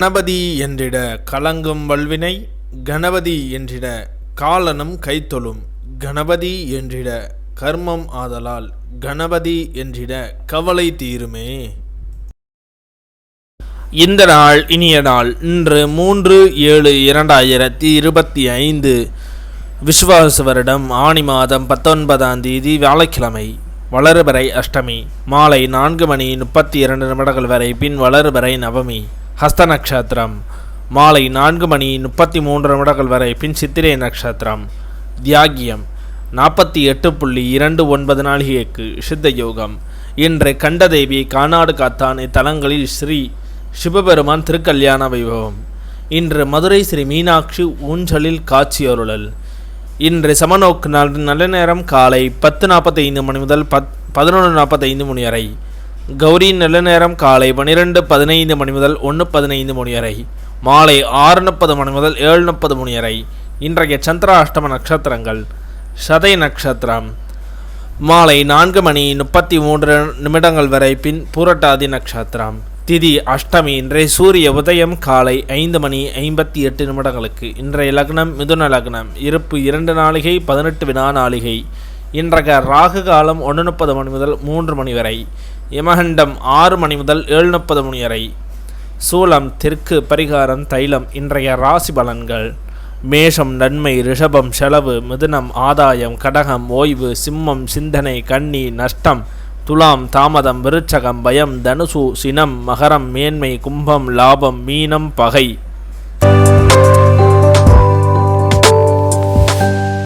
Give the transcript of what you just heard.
கணபதி என்றிட கலங்கும் வல்வினை, கணபதி என்றிட காலனும் கைத்தொழும், கணபதி என்றிட கர்மம் ஆதலால், கணபதி என்றிட கவலை தீருமே. இந்த நாள் இனிய நாள். இன்று 3/7/2025 விசுவாச வருடம் ஆனி மாதம் 19ஆம் தேதி வியாழக்கிழமை. வளர்பிறை அஷ்டமி மாலை 4:32 வரை. பின் வளர்பிறை நவமி. ஹஸ்த நட்சத்திரம் மாலை 4:33 வரை. பின் சித்திரை நட்சத்திரம். தியாகியம் 48.29 நாழிகைக்கு. சித்த யோகம். இன்று கண்டதேவி கானாடு காத்தான் இத்தலங்களில் ஸ்ரீ சிவபெருமான் திருக்கல்யாண வைபவம். இன்று மதுரை ஸ்ரீ மீனாட்சி ஊஞ்சலில் காட்சியருளல். இன்று சமநோக்கு நாள். நல்ல நேரம் காலை 10:45 மணி முதல் 11:45 மணி வரை. கௌரி நல்ல நேரம் காலை 12:15 மணி முதல் 1:15 மணி வரை. மாலை 6:30 மணி முதல் 7:30 மணி வரை. இன்றைய சந்திராஷ்டம நட்சத்திரங்கள். சதய நட்சத்திரம் மாலை 4:33 வரை. பின் பூரட்டாதி நட்சத்திரம். திதி அஷ்டமி. இன்றைய சூரிய உதயம் காலை 5:58 இன்றைய லக்னம் மிதுன லக்னம். இருப்பு 2 நாழிகை 18 வினா நாழிகை. இன்றைய ராகு காலம் 1:30 மணி முதல் 3 மணி வரை. யமகண்டம் 6 மணி முதல் 7:30 மணி வரை. சூலம் தெற்கு. பரிகாரம் தைலம். இன்றைய ராசி பலன்கள். மேஷம் நன்மை, ரிஷபம் செலவு, மிதுனம் ஆதாயம், கடகம் ஓய்வு, சிம்மம் சிந்தனை, கன்னி நஷ்டம், துலாம் தாமதம், விருச்சகம் பயம், தனுசு சினம், மகரம் மேன்மை, கும்பம் லாபம், மீனம் பகை.